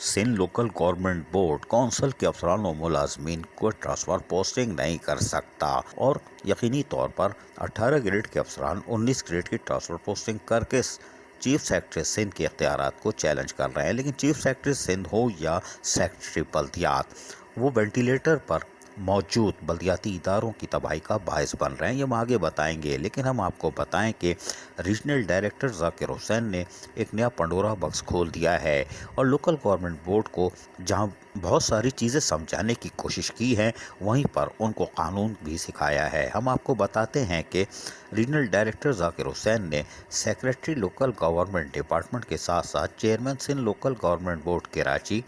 Sindh local government board council के अफसरान और मुलाजमीन को ट्रांसफ़र पोस्टिंग नहीं कर सकता और यकीनी तौर पर 18 ग्रेड के अफसरान 19 ग्रेड की ट्रांसफ़र पोस्टिंग करके चीफ सेक्रेटरी सिंध के इख्तियारात को चैलेंज कर रहे हैं। लेकिन चीफ सेक्रेटरी सिंध हो या सेक्रेटरी बल्दियात, वो वेंटिलेटर पर मौजूद बल्दियाती इदारों की तबाही का बायस बन रहे हैं। ये हम आगे बताएंगे, लेकिन हम आपको बताएं कि रीजनल डायरेक्टर ज़ाकिर हुसैन ने एक नया पंडोरा बॉक्स खोल दिया है और लोकल गवर्नमेंट बोर्ड को जहां बहुत सारी चीज़ें समझाने की कोशिश की है, वहीं पर उनको कानून भी सिखाया है। हम आपको बताते हैं कि रीजनल डायरेक्टर ज़ाकिर हुसैन ने सेक्रेटरी लोकल गवर्नमेंट डिपार्टमेंट के साथ साथ chairman Sindh local government board Karachi,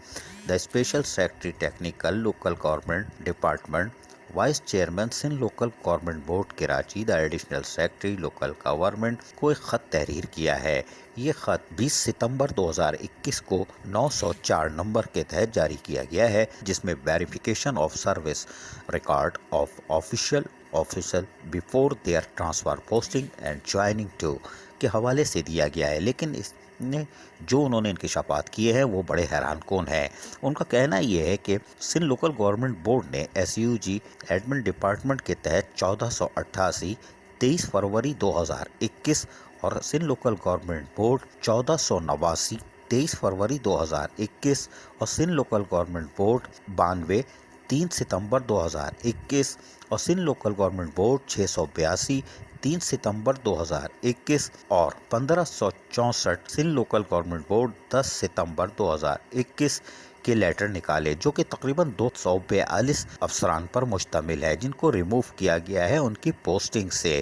the special secretary technical local government department, vice chairman Sindh local government board Karachi, the additional secretary local government को एक ख़त तहरीर किया है। ये ख़त 20 सितंबर 2021 को 904 नंबर के तहत जारी किया गया है, जिसमें verification of service record of official before their transfer posting and joining to के हवाले से दिया गया है। लेकिन इसने जो उन्होंने इंकशाफात किए हैं वो बड़े हैरान कौन है। उनका कहना ये है कि सिंध लोकल गवर्नमेंट बोर्ड ने SUG एडमिन डिपार्टमेंट के तहत 1488 23 फरवरी 2021 और सिंध लोकल गवर्नमेंट बोर्ड 1489 23 फरवरी 2021 और सिंध लोकल गवर्नमेंट बोर्ड 92 3 सितंबर 2021 और सिंध लोकल गवर्नमेंट बोर्ड 682 3 सितंबर 2021 और 1564 सिंध लोकल गवर्नमेंट बोर्ड 10 सितंबर 2021 के लेटर निकाले, जो कि तकरीबन 242 अफसरान पर मुश्तमिल है, जिनको रिमूव किया गया है उनकी पोस्टिंग से।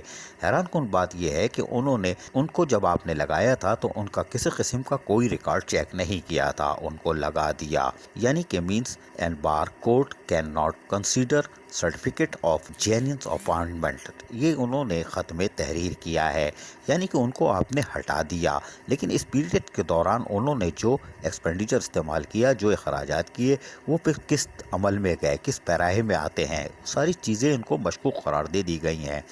हैरान कुन बात यह है कि उन्होंने उनको जब आपने लगाया था तो उनका किसी किस्म का कोई रिकॉर्ड चेक नहीं किया था, उनको लगा दिया। यानी कि means and bar court can not consider certificate of genuine appointment, ये उन्होंने ख़त में तहरीर किया है। यानी कि उनको आपने हटा दिया, लेकिन इस पीरियड के दौरान उन्होंने जो एक्सपेंडिचर इस्तेमाल किया, जो अखराजात किए, वो फिर किस अमल में गए, किस पैराहे में आते हैं, सारी चीज़ें इनको मशकूक करार दे दी गई हैं।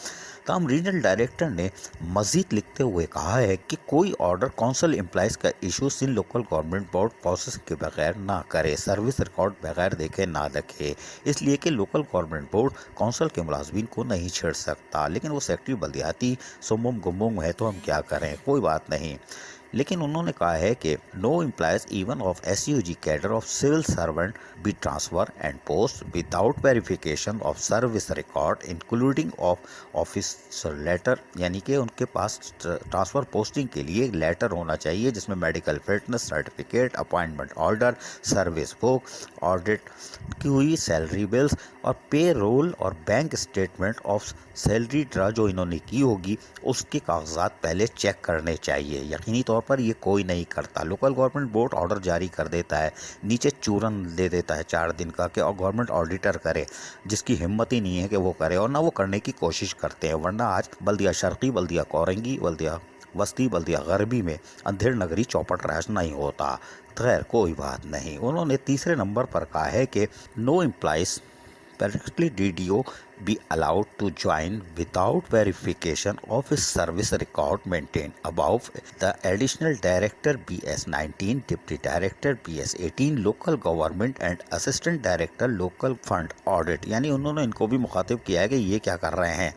तमाम रीजनल डायरेक्टर ने मज़ीद लिखते हुए कहा है कि कोई ऑर्डर कौंसल एम्प्लॉइज़ का issue Sindh local government board process के बगैर ना करे, सर्विस रिकॉर्ड बगैर देखे ना रखे, इसलिए कि लोकल गवर्नमेंट बोर्ड कौंसल के मुलाजमीन को नहीं छेड़ सकता। लेकिन वो सेक्रेटरी बल्दियाती सुमुम गुमुम है, तो हम क्या करें, कोई बात नहीं। लेकिन उन्होंने कहा है कि no employees even of SUG cadre of civil servant be transfer and post without verification of service record including of officer letter, यानी कि उनके पास ट्रांसफ़र पोस्टिंग के लिए लेटर होना चाहिए जिसमें medical fitness certificate, appointment order, service book, audit की हुई सैलरी बिल्स और पे रोल और bank statement of salary draw जो इन्होंने की होगी उसके कागजात पहले चेक करने चाहिए। यकीनी तौर पर ये कोई नहीं करता। लोकल गवर्नमेंट बोर्ड ऑर्डर जारी कर देता है, नीचे चूरन दे देता है 4 दिन का कि और गवर्नमेंट ऑडिटर करे, जिसकी हिम्मत ही नहीं है कि वो करे और ना वो करने की कोशिश करते हैं। वरना आज बल्दिया शर्की, बल्दिया कोरंगी, बल्दिया वस्ती, बल्दिया गरबी में अंधेर नगरी चौपट राज नहीं होता। खैर कोई बात नहीं। उन्होंने तीसरे नंबर पर कहा है कि no employees particularly DDO be allowed to join without verification of his service record maintained above. The additional director BS19, deputy director BS18, local government and assistant director local fund audit, यानी उन्होंने इनको भी मुखातिब किया है कि ये क्या कर रहे हैं,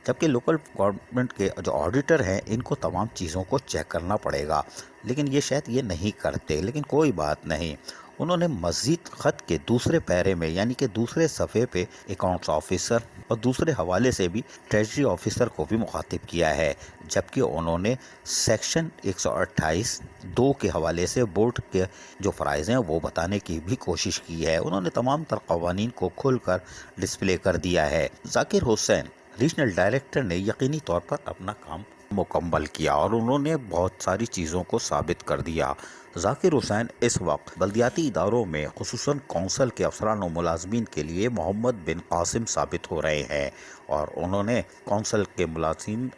जबकि लोकल गवर्नमेंट के जो ऑडिटर हैं इनको तमाम चीज़ों को चेक करना पड़ेगा, लेकिन ये शायद ये नहीं करते। लेकिन कोई बात नहीं। उन्होंने मज़ीद ख़त के दूसरे पैरे में, यानी कि दूसरे सफ़े पे अकाउंट्स ऑफिसर और दूसरे हवाले से भी ट्रेजरी ऑफिसर को भी मुखातिब किया है, जबकि उन्होंने सेक्शन 128(2) के हवाले से बोर्ड के जो फ़राइज़ हैं वो बताने की भी कोशिश की है। उन्होंने तमाम तर क़वानीन को खुलकर डिस्प्ले कर दिया है। ज़ाकिर हुसैन रीजनल डायरेक्टर ने यकीनी तौर पर अपना काम मुकम्मल किया और उन्होंने बहुत सारी चीज़ों को साबित कर दिया। ज़ाकिर हुसैन इस वक्त बल्दियाती इदारों में खुसूसन कौंसल के अफसरान और मुलाजमीन के लिए मोहम्मद बिन कासिम साबित हो रहे हैं और उन्होंने कौंसल के मुलाजिम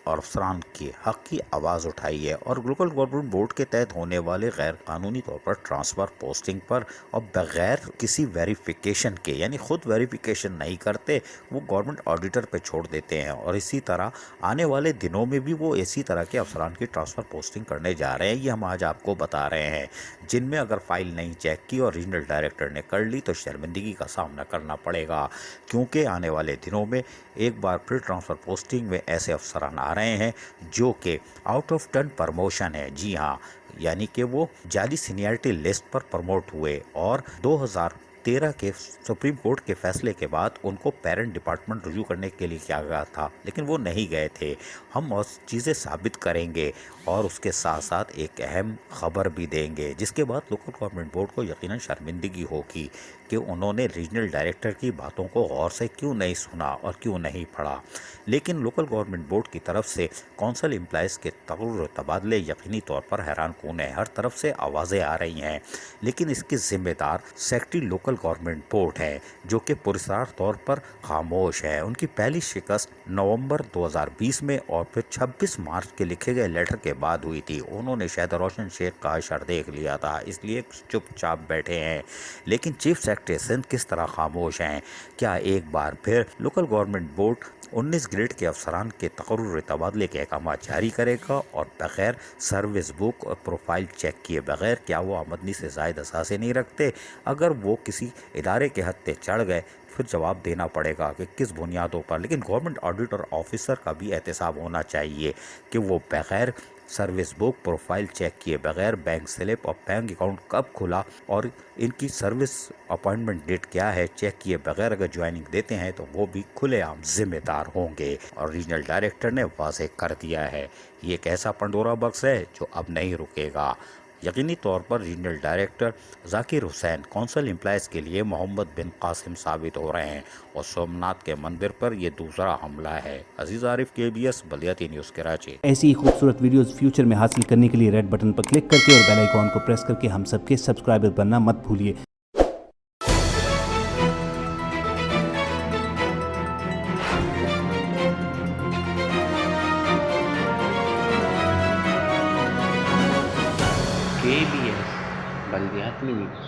اور افسران کے حق کی آواز اٹھائی ہے اور لوکل گورنمنٹ بورڈ کے تحت ہونے والے غیر قانونی طور پر ٹرانسفر پوسٹنگ پر اور بغیر کسی ویریفیکیشن کے، یعنی خود ویریفیکیشن نہیں کرتے، وہ گورنمنٹ آڈیٹر پہ چھوڑ دیتے ہیں، اور اسی طرح آنے والے دنوں میں بھی وہ اسی طرح کے افسران کی ٹرانسفر پوسٹنگ کرنے جا رہے ہیں۔ یہ ہم آج آپ کو بتا رہے ہیں، جن میں اگر فائل نہیں چیک کی اور ریجنل ڈائریکٹر نے کر لی تو شرمندگی کا سامنا کرنا پڑے گا، کیونکہ آنے والے دنوں میں ایک بار پھر ٹرانسفر پوسٹنگ میں ایسے افسران آ رہے ہیں جو کہ آؤٹ آف ٹرن پرموشن ہے، جی ہاں، یعنی کہ وہ جعلی سینئرٹی لسٹ پر پروموٹ ہوئے اور 2013 کے سپریم کورٹ کے فیصلے کے بعد ان کو پیرنٹ ڈپارٹمنٹ رجوع کرنے کے لیے کیا گیا تھا، لیکن وہ نہیں گئے تھے۔ ہم اور چیزیں ثابت کریں گے اور اس کے ساتھ ساتھ ایک اہم خبر بھی دیں گے، جس کے بعد لوکل گورنمنٹ بورڈ کو یقیناً شرمندگی ہوگی کہ انہوں نے ریجنل ڈائریکٹر کی باتوں کو غور سے کیوں نہیں سنا اور کیوں نہیں پڑھا۔ لیکن لوکل گورنمنٹ بورڈ کی طرف سے کونسل امپلائز کے تغیر و تبادلے یقینی طور پر حیران کن ہیں، ہر طرف سے آوازیں آ رہی ہیں، لیکن اس کے ذمہ دار سیکٹری لوکل گورنمنٹ بورڈ ہے جو کہ پراسرار طور پر خاموش ہے۔ ان کی پہلی شکست نومبر 2020 میں اور پھر 26 مارچ کے لکھے گئے لیٹر کے بعد ہوئی تھی۔ انہوں نے شاید روشن شیخ کا اشر دیکھ لیا تھا، اس لیے چپ چاپ بیٹھے ہیں، لیکن چیف سیکرٹری سندھ کس طرح خاموش ہیں؟ کیا ایک بار پھر لوکل گورنمنٹ بورڈ 19 گریڈ کے افسران کے تقرر تبادلے کے احکامات جاری کرے گا اور بغیر سروس بک اور پروفائل چیک کیے بغیر کیا وہ آمدنی سے زائد اثاثے نہیں رکھتے؟ اگر وہ کسی ادارے کے حد پہ چڑھ گئے پھر جواب دینا پڑے گا کہ کس بنیادوں پر، لیکن گورنمنٹ آڈیٹر آفیسر کا بھی احتساب ہونا چاہیے کہ وہ بغیر سروس بک پروفائل چیک کیے بغیر بینک سلپ اور بینک اکاؤنٹ کب کھلا اور ان کی سروس اپائنٹمنٹ ڈیٹ کیا ہے چیک کیے بغیر اگر جوائننگ دیتے ہیں تو وہ بھی کھلے عام ذمہ دار ہوں گے۔ اور ریجنل ڈائریکٹر نے واضح کر دیا ہے، یہ ایک ایسا پنڈورا باکس ہے جو اب نہیں رکے گا۔ یقینی طور پر ریجنل ڈائریکٹر ذاکر حسین کونسل امپلائز کے لیے محمد بن قاسم ثابت ہو رہے ہیں اور سومناتھ کے مندر پر یہ دوسرا حملہ ہے۔ عزیز عارف KBS بلدیاتی نیوز کراچی۔ ایسی ہی خوبصورت ویڈیوز فیوچر میں حاصل کرنے کے لیے ریڈ بٹن پر کلک کر کے اور بیل آئیکن کو پریس کر کے ہم سب کے سبسکرائبر بننا مت بھولیے۔ KBS بلدیاتی نیوز